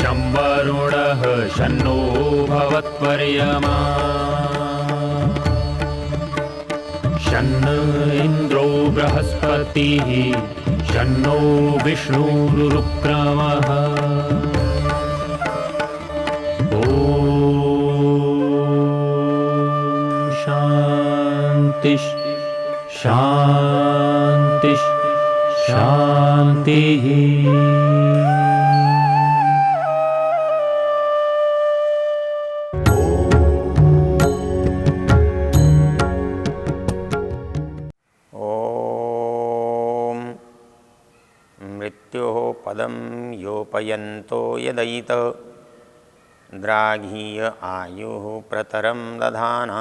शं वरुणः शन्नो भवत्वर्यमा शन्न इन्द्रो बृहस्पतिः शन्नो विष्णुरुक्रमः ॐ शान्ति शान्ति शान्तिः। पदं योपयन्तो यदैत द्राघीय आयुः प्रतरं दधाना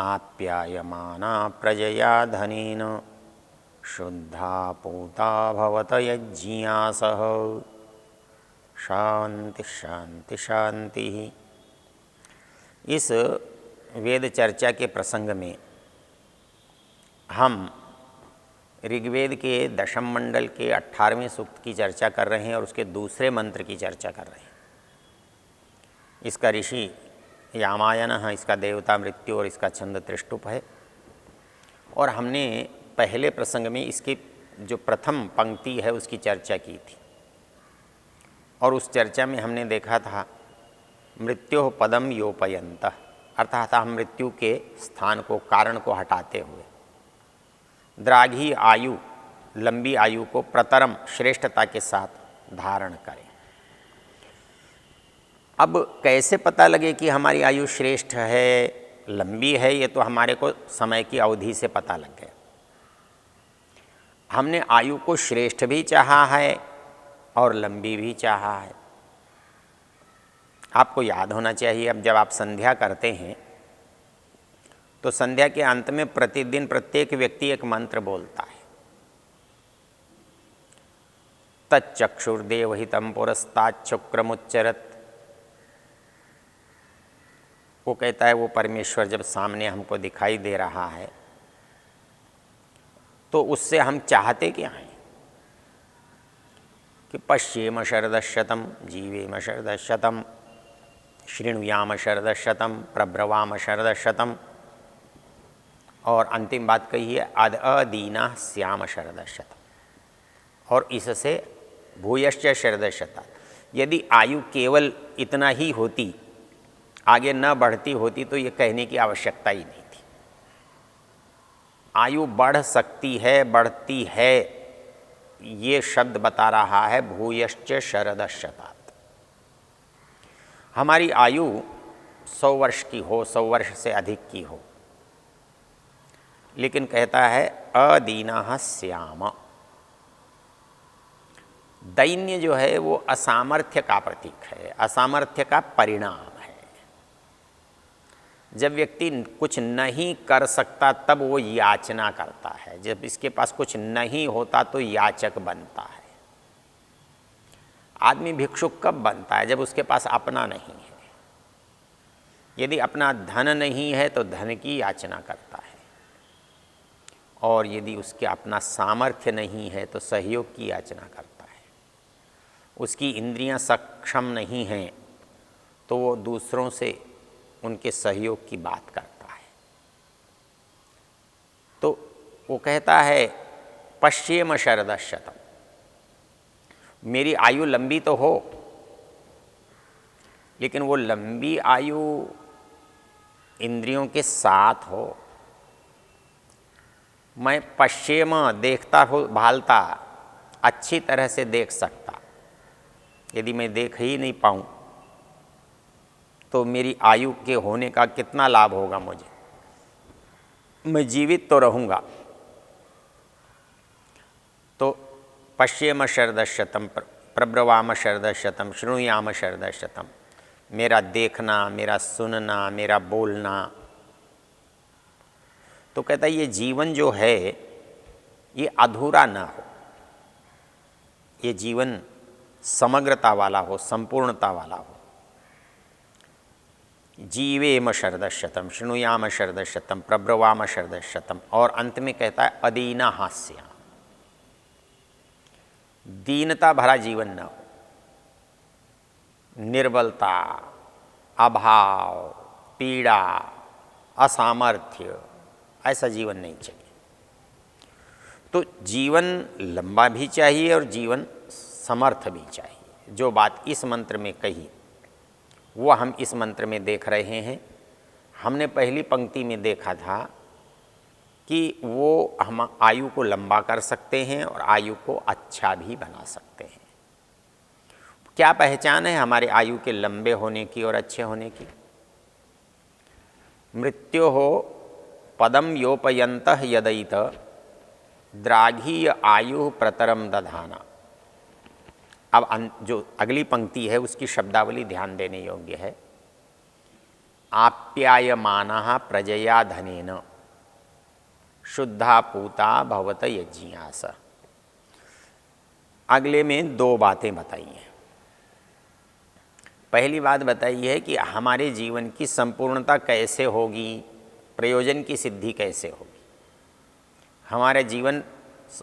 आप्यायमाना प्रजया धनेन शुद्धा पूता भवत यज्ञासः। शांति शांति शांति। इस वेद चर्चा के प्रसंग में हम ऋग्वेद के दशम मंडल के 18वें सूक्त की चर्चा कर रहे हैं और उसके दूसरे मंत्र की चर्चा कर रहे हैं। इसका ऋषि यामायन है, इसका देवता मृत्यु और इसका छंद त्रिष्टुप है। और हमने पहले प्रसंग में इसकी जो प्रथम पंक्ति है उसकी चर्चा की थी और उस चर्चा में हमने देखा था मृत्यु पदम योपयंत, अर्थात हम मृत्यु के स्थान को, कारण को हटाते हुए द्राघी आयु, लंबी आयु को प्रतरम, श्रेष्ठता के साथ धारण करें। अब कैसे पता लगे कि हमारी आयु श्रेष्ठ है, लंबी है? ये तो हमारे को समय की अवधि से पता लग गया। हमने आयु को श्रेष्ठ भी चाहा है और लंबी भी चाहा है। आपको याद होना चाहिए, अब जब आप संध्या करते हैं तो संध्या के अंत में प्रतिदिन प्रत्येक व्यक्ति एक मंत्र बोलता है। तच्चक्षुर्देवहितं पुरस्ताच्छुक्रमुच्चरत्। वो कहता है वो परमेश्वर जब सामने हमको दिखाई दे रहा है तो उससे हम चाहते क्या हैं कि पश्येम शरदशतम, जीवेम शरदशतम, शृणुयाम शरदशतम, प्रब्रवाम शरदशतम, और अंतिम बात कही है अदीना श्याम शरदशतम, और इससे भूयश्च शरदशता। यदि आयु केवल इतना ही होती, आगे न बढ़ती होती, तो ये कहने की आवश्यकता ही नहीं थी। आयु बढ़ सकती है, बढ़ती है, ये शब्द बता रहा है भूयश्च शरदशतात। हमारी आयु 100 वर्ष की हो, 100 वर्ष से अधिक की हो, लेकिन कहता है अदीना श्याम। दैन्य जो है वो असामर्थ्य का प्रतीक है, असामर्थ्य का परिणाम है। जब व्यक्ति कुछ नहीं कर सकता तब वो याचना करता है, जब इसके पास कुछ नहीं होता तो याचक बनता है। आदमी भिक्षुक कब बनता है? जब उसके पास अपना नहीं है। यदि अपना धन नहीं है तो धन की याचना करता है, और यदि उसके अपना सामर्थ्य नहीं है तो सहयोग की याचना करता है। उसकी इंद्रियां सक्षम नहीं हैं तो वो दूसरों से उनके सहयोग की बात करता है। तो वो कहता है पश्येम शरदशतम, मेरी आयु लंबी तो हो, लेकिन वो लंबी आयु इंद्रियों के साथ हो। मैं पश्चिम देखता हो, भालता, अच्छी तरह से देख सकता। यदि मैं देख ही नहीं पाऊँ तो मेरी आयु के होने का कितना लाभ होगा मुझे? मैं जीवित तो रहूँगा। तो पश्येम शरदशतम, प्रब्रवाम शरदशतम, शृणुयाम शरदशतम, मेरा देखना, मेरा सुनना, मेरा बोलना। तो कहता है ये जीवन जो है ये अधूरा ना हो, ये जीवन समग्रता वाला हो, संपूर्णता वाला हो। जीवेम शरदशतम, शृणुयाम शरदशतम, प्रब्रवाम शरदशतम, और अंत में कहता है अदीना हास्याम, दीनता भरा जीवन न हो। निर्बलता, अभाव, पीड़ा, असामर्थ्य, ऐसा जीवन नहीं चाहिए। तो जीवन लंबा भी चाहिए और जीवन समर्थ भी चाहिए। जो बात इस मंत्र में कही वो हम इस मंत्र में देख रहे हैं। हमने पहली पंक्ति में देखा था कि वो हम आयु को लंबा कर सकते हैं और आयु को अच्छा भी बना सकते हैं। क्या पहचान है हमारे आयु के लंबे होने की और अच्छे होने की? मृत्यु हो पदम योपयंतः यदयित द्राघीय आयु प्रतरम दधाना। अब जो अगली पंक्ति है उसकी शब्दावली ध्यान देने योग्य है। आप्यायमानः प्रजया धनेन शुद्धा पूता भवत यज्ञास। अगले में दो बातें बताई हैं। पहली बात बताई है कि हमारे जीवन की संपूर्णता कैसे होगी, प्रयोजन की सिद्धि कैसे होगी। हमारे जीवन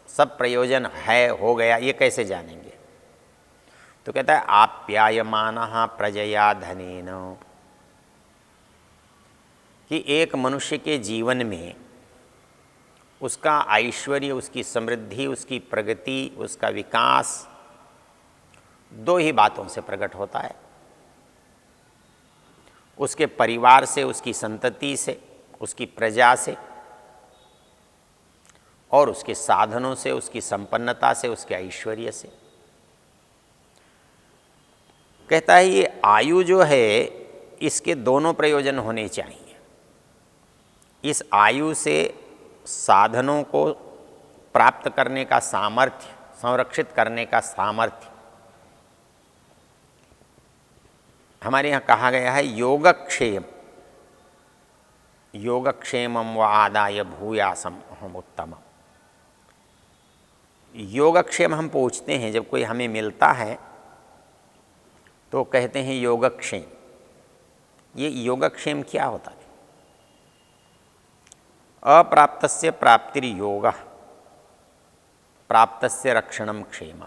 सब प्रयोजन है, हो गया, ये कैसे जानेंगे? तो कहता है आप्यायमानः प्रजया धनेन, कि एक मनुष्य के जीवन में उसका ऐश्वर्य, उसकी समृद्धि, उसकी प्रगति, उसका विकास दो ही बातों से प्रकट होता है। उसके परिवार से, उसकी संतति से, उसकी प्रजा से, और उसके साधनों से, उसकी संपन्नता से, उसके ऐश्वर्य से। कहता है ये आयु जो है इसके दोनों प्रयोजन होने चाहिए। इस आयु से साधनों को प्राप्त करने का सामर्थ्य, संरक्षित करने का सामर्थ्य, हमारे यहाँ कहा गया है योगक्षेम, योगक्षेमम व आदाय भूयासम हम उत्तमम। योगक्षेम हम पूछते हैं जब कोई हमें मिलता है तो कहते हैं योगक्षेम। ये योगक्षेम क्या होता है? अप्राप्तस्य प्राप्तिर्योगः, प्राप्तस्य रक्षणम क्षेम।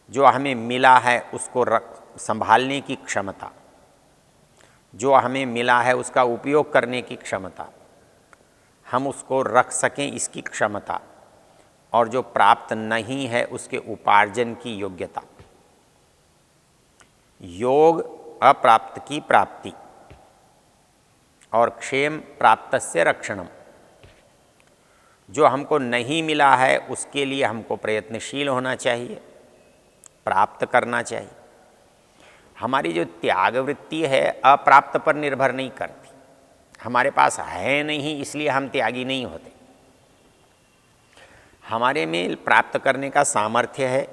जो हमें मिला है उसको संभालने की क्षमता, जो हमें मिला है उसका उपयोग करने की क्षमता, हम उसको रख सकें इसकी क्षमता, और जो प्राप्त नहीं है उसके उपार्जन की योग्यता। योग अप्राप्त की प्राप्ति और क्षेम प्राप्तस्य रक्षणम। जो हमको नहीं मिला है उसके लिए हमको प्रयत्नशील होना चाहिए, प्राप्त करना चाहिए। हमारी जो त्याग वृत्ति है अप्राप्त पर निर्भर नहीं करती। हमारे पास है नहीं इसलिए हम त्यागी नहीं होते। हमारे में प्राप्त करने का सामर्थ्य है,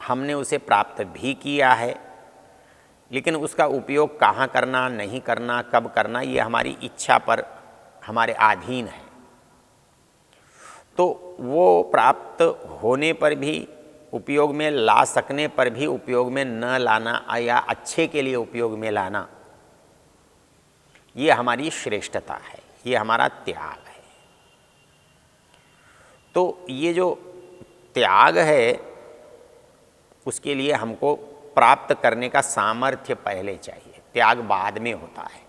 हमने उसे प्राप्त भी किया है, लेकिन उसका उपयोग कहाँ करना, नहीं करना, कब करना, ये हमारी इच्छा पर हमारे अधीन है। तो वो प्राप्त होने पर भी, उपयोग में ला सकने पर भी उपयोग में न लाना या अच्छे के लिए उपयोग में लाना, ये हमारी श्रेष्ठता है, ये हमारा त्याग है। तो ये जो त्याग है उसके लिए हमको प्राप्त करने का सामर्थ्य पहले चाहिए, त्याग बाद में होता है।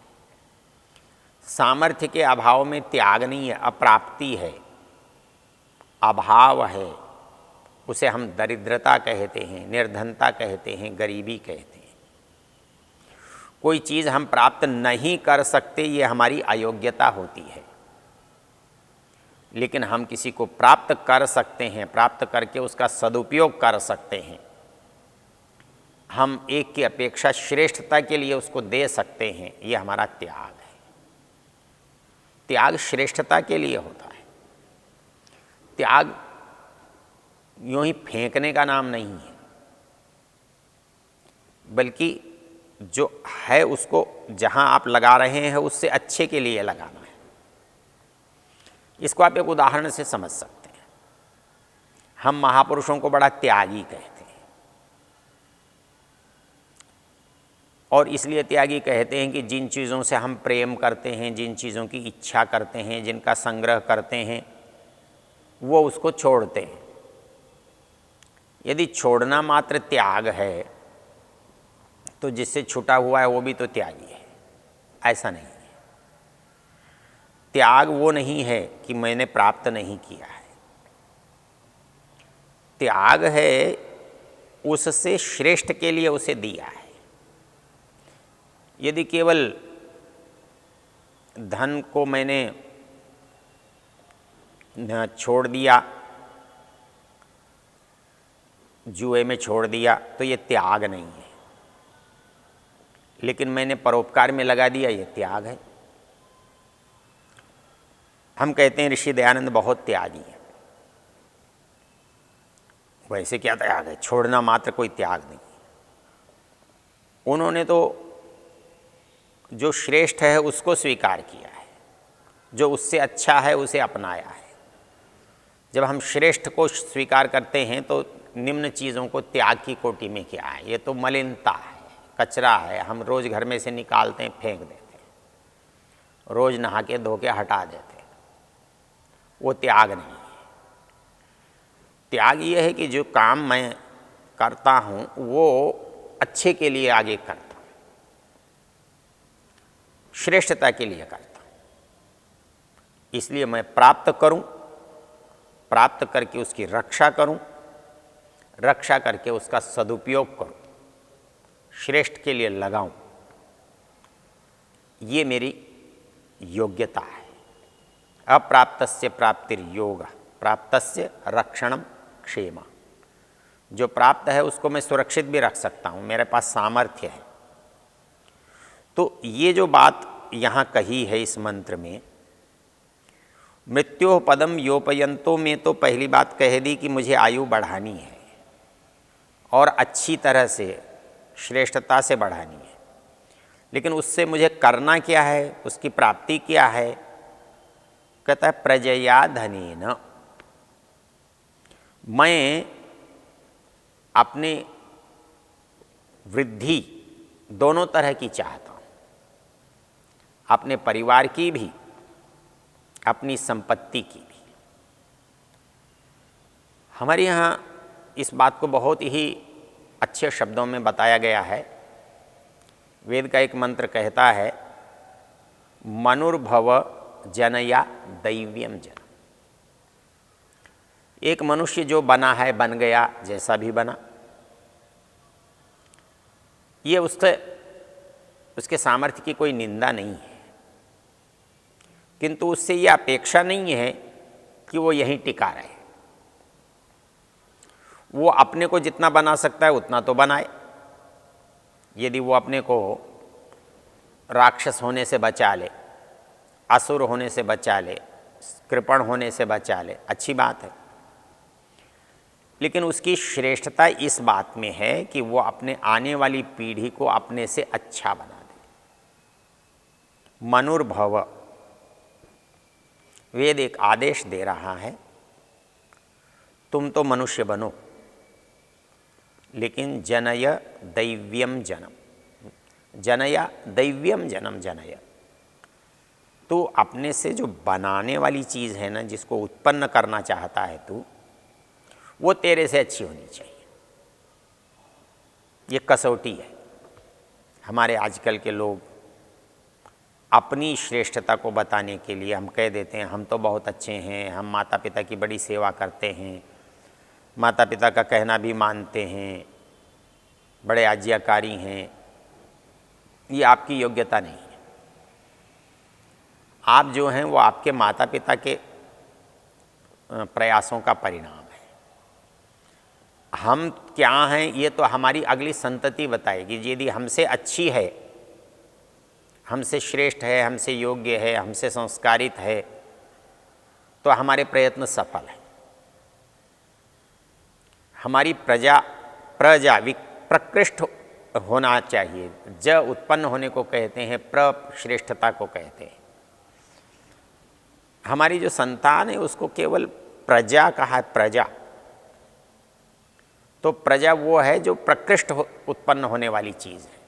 सामर्थ्य के अभाव में त्याग नहीं है, अप्राप्ति है, अभाव है। उसे हम दरिद्रता कहते हैं, निर्धनता कहते हैं, गरीबी कहते हैं। कोई चीज़ हम प्राप्त नहीं कर सकते ये हमारी अयोग्यता होती है, लेकिन हम किसी को प्राप्त कर सकते हैं, प्राप्त करके उसका सदुपयोग कर सकते हैं। हम एक की अपेक्षा श्रेष्ठता के लिए उसको दे सकते हैं, ये हमारा त्याग है। त्याग श्रेष्ठता के लिए होता है। त्याग यूँ ही फेंकने का नाम नहीं है, बल्कि जो है उसको जहाँ आप लगा रहे हैं उससे अच्छे के लिए लगाना है। इसको आप एक उदाहरण से समझ सकते हैं। हम महापुरुषों को बड़ा त्यागी कहते हैं, और इसलिए त्यागी कहते हैं कि जिन चीज़ों से हम प्रेम करते हैं, जिन चीज़ों की इच्छा करते हैं, जिनका संग्रह करते हैं, वो उसको छोड़ते हैं। यदि छोड़ना मात्र त्याग है तो जिससे छूटा हुआ है वो भी तो त्यागी है। ऐसा नहीं है। त्याग वो नहीं है कि मैंने प्राप्त नहीं किया है। त्याग है उससे श्रेष्ठ के लिए उसे दिया है। यदि केवल धन को मैंने छोड़ दिया, जुए में छोड़ दिया, तो ये त्याग नहीं है। लेकिन मैंने परोपकार में लगा दिया, ये त्याग है। हम कहते हैं ऋषि दयानंद बहुत त्यागी है। वैसे क्या त्याग है? छोड़ना मात्र कोई त्याग नहीं। उन्होंने तो जो श्रेष्ठ है उसको स्वीकार किया है, जो उससे अच्छा है उसे अपनाया है। जब हम श्रेष्ठ को स्वीकार करते हैं तो निम्न चीज़ों को त्याग की कोटि में क्या है? ये तो मलिनता है, कचरा है, हम रोज़ घर में से निकालते हैं, फेंक देते हैं, रोज़ नहा के धो के हटा देते हैं। वो त्याग नहीं है। त्याग ये है कि जो काम मैं करता हूँ वो अच्छे के लिए आगे करता हूँ, श्रेष्ठता के लिए करता हूँ, इसलिए मैं प्राप्त करूँ, प्राप्त करके उसकी रक्षा करूँ, रक्षा करके उसका सदुपयोग करूँ, श्रेष्ठ के लिए लगाऊँ। ये मेरी योग्यता है। अप्राप्तस्य प्राप्तिर्योग, प्राप्तस्य रक्षणम क्षेम। जो प्राप्त है उसको मैं सुरक्षित भी रख सकता हूँ, मेरे पास सामर्थ्य है। तो ये जो बात यहाँ कही है इस मंत्र में, मृत्यो पदम योपयंतो में तो पहली बात कह दी कि मुझे आयु बढ़ानी है और अच्छी तरह से श्रेष्ठता से बढ़ानी है। लेकिन उससे मुझे करना क्या है, उसकी प्राप्ति क्या है? कहता है प्रजया धनेन। मैं अपने वृद्धि दोनों तरह की चाहता हूँ, अपने परिवार की भी, अपनी संपत्ति की भी। हमारे यहाँ इस बात को बहुत ही अच्छे शब्दों में बताया गया है। वेद का एक मंत्र कहता है, मनुर्भव जनया दैव्यम जन। एक मनुष्य जो बना है, बन गया, जैसा भी बना, ये उसके सामर्थ्य की कोई निंदा नहीं है, किंतु उससे ये अपेक्षा नहीं है कि वो यहीं टिका रहे। वो अपने को जितना बना सकता है उतना तो बनाए। यदि वो अपने को राक्षस होने से बचा ले, असुर होने से बचा ले, कृपण होने से बचा ले, अच्छी बात है। लेकिन उसकी श्रेष्ठता इस बात में है कि वो अपने आने वाली पीढ़ी को अपने से अच्छा बना दे। मनुर्भव, वेद एक आदेश दे रहा है, तुम तो मनुष्य बनो, लेकिन जनय दैव्यम जनम, जनया दैव्यम जनम जनय। तो अपने से जो बनाने वाली चीज़ है ना, जिसको उत्पन्न करना चाहता है तू, वो तेरे से अच्छी होनी चाहिए। ये कसौटी है। हमारे आजकल के लोग अपनी श्रेष्ठता को बताने के लिए हम कह देते हैं हम तो बहुत अच्छे हैं, हम माता पिता की बड़ी सेवा करते हैं, माता पिता का कहना भी मानते हैं, बड़े आज्ञाकारी हैं। ये आपकी योग्यता नहीं है। आप जो हैं वो आपके माता पिता के प्रयासों का परिणाम है। हम क्या हैं ये तो हमारी अगली संतति बताएगी। यदि हमसे अच्छी है, हमसे श्रेष्ठ है, हमसे योग्य है, हमसे संस्कारित है, तो हमारे प्रयत्न सफल हैं। हमारी प्रजा प्रकृष्ट होना चाहिए। ज उत्पन्न होने को कहते हैं, श्रेष्ठता को कहते हैं। हमारी जो संतान है उसको केवल प्रजा कहा है, प्रजा। तो प्रजा वो है जो प्रकृष्ट उत्पन्न होने वाली चीज़ है।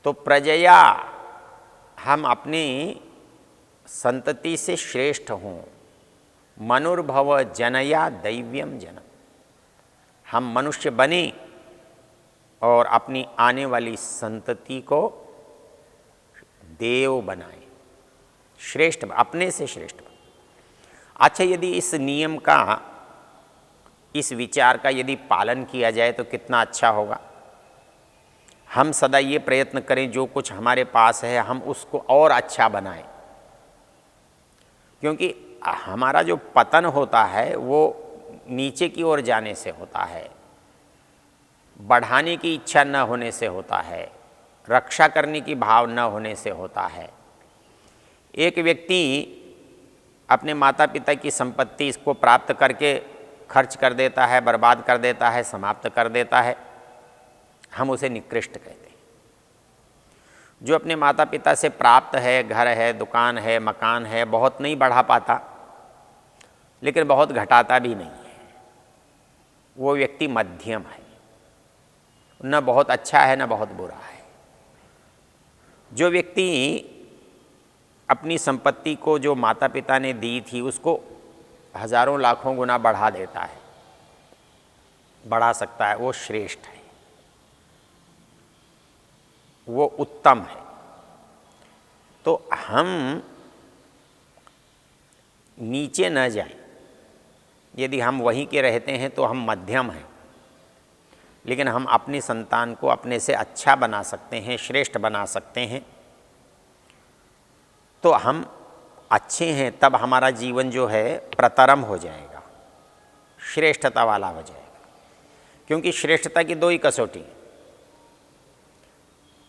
तो प्रजया, हम अपनी संतति से श्रेष्ठ हों। मनुर्भव जनया दैव्यम जनम, हम मनुष्य बने और अपनी आने वाली संतति को देव बनाए, श्रेष्ठ, अपने से श्रेष्ठ। अच्छा, यदि इस नियम का, इस विचार का यदि पालन किया जाए तो कितना अच्छा होगा। हम सदा ये प्रयत्न करें जो कुछ हमारे पास है हम उसको और अच्छा बनाएं, क्योंकि हमारा जो पतन होता है वो नीचे की ओर जाने से होता है, बढ़ाने की इच्छा न होने से होता है, रक्षा करने की भाव न होने से होता है। एक व्यक्ति अपने माता पिता की संपत्ति इसको प्राप्त करके खर्च कर देता है, बर्बाद कर देता है, समाप्त कर देता है, हम उसे निकृष्ट कहते हैं। जो अपने माता पिता से प्राप्त है, घर है, दुकान है, मकान है, बहुत नहीं बढ़ा पाता लेकिन बहुत घटाता भी नहीं है, वो व्यक्ति मध्यम है, न बहुत अच्छा है न बहुत बुरा है। जो व्यक्ति अपनी संपत्ति को जो माता पिता ने दी थी उसको हजारों लाखों गुना बढ़ा देता है, बढ़ा सकता है, वो श्रेष्ठ है, वो उत्तम है। तो हम नीचे न जाएं, यदि हम वहीं के रहते हैं तो हम मध्यम हैं, लेकिन हम अपनी संतान को अपने से अच्छा बना सकते हैं, श्रेष्ठ बना सकते हैं। तो हम अच्छे हैं तब हमारा जीवन जो है प्रतरम हो जाएगा, श्रेष्ठता वाला हो जाएगा। क्योंकि श्रेष्ठता की दो ही कसौटी,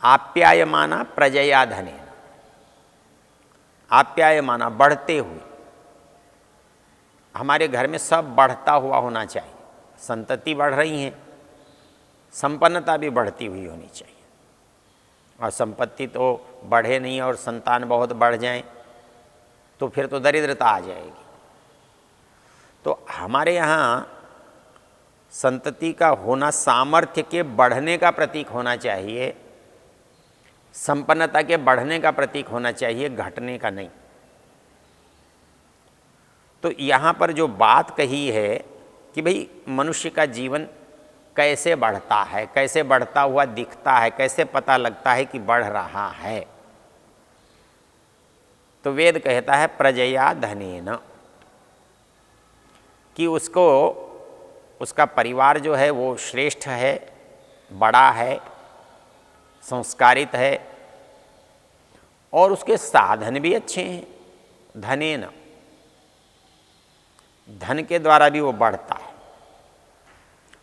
आप्यायमाना प्रजया धनेन, आप्यायमाना बढ़ते हुए, हमारे घर में सब बढ़ता हुआ होना चाहिए, संतति बढ़ रही है, संपन्नता भी बढ़ती हुई होनी चाहिए। और संपत्ति तो बढ़े नहीं और संतान बहुत बढ़ जाए तो फिर तो दरिद्रता आ जाएगी। तो हमारे यहाँ संतति का होना सामर्थ्य के बढ़ने का प्रतीक होना चाहिए, संपन्नता के बढ़ने का प्रतीक होना चाहिए, घटने का नहीं। तो यहाँ पर जो बात कही है कि भाई मनुष्य का जीवन कैसे बढ़ता है, कैसे बढ़ता हुआ दिखता है, कैसे पता लगता है कि बढ़ रहा है, तो वेद कहता है प्रजया धनेन, कि उसको, उसका परिवार जो है वो श्रेष्ठ है, बड़ा है, संस्कारित है और उसके साधन भी अच्छे हैं। धनेन, धन के द्वारा भी वो बढ़ता है,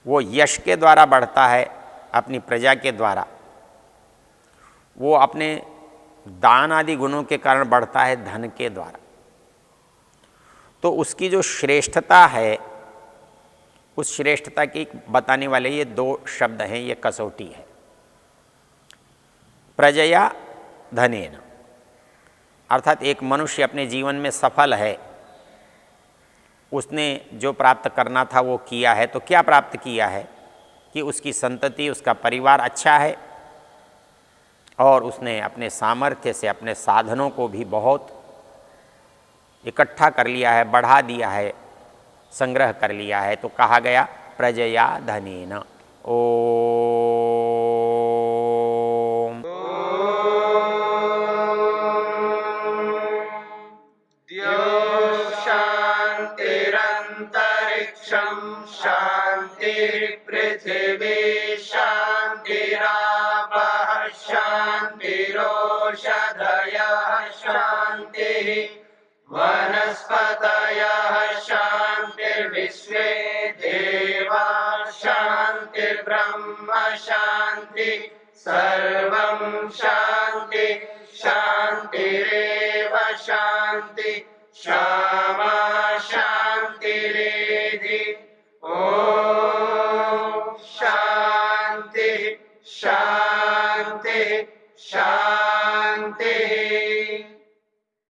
वो यश के द्वारा बढ़ता है, अपनी प्रजा के द्वारा, वो अपने दान आदि गुणों के कारण बढ़ता है, धन के द्वारा। तो उसकी जो श्रेष्ठता है, उस श्रेष्ठता की बताने वाले ये दो शब्द हैं, ये कसौटी है। प्रजया धनेन, अर्थात एक मनुष्य अपने जीवन में सफल है, उसने जो प्राप्त करना था वो किया है। तो क्या प्राप्त किया है कि उसकी संतति, उसका परिवार अच्छा है और उसने अपने सामर्थ्य से अपने साधनों को भी बहुत इकट्ठा कर लिया है, बढ़ा दिया है, संग्रह कर लिया है। तो कहा गया प्रजया धनेन। ओम शांतिरंतरिक्षं शांतिर्पृथिवी शांतिरापः शांतिरोषधयः शांतिः वनस्पतयः शांतिर्विश्वे देवा शांतिर्ब्रह्म शांति सर्वं शांति शांतिरेव शांति शाम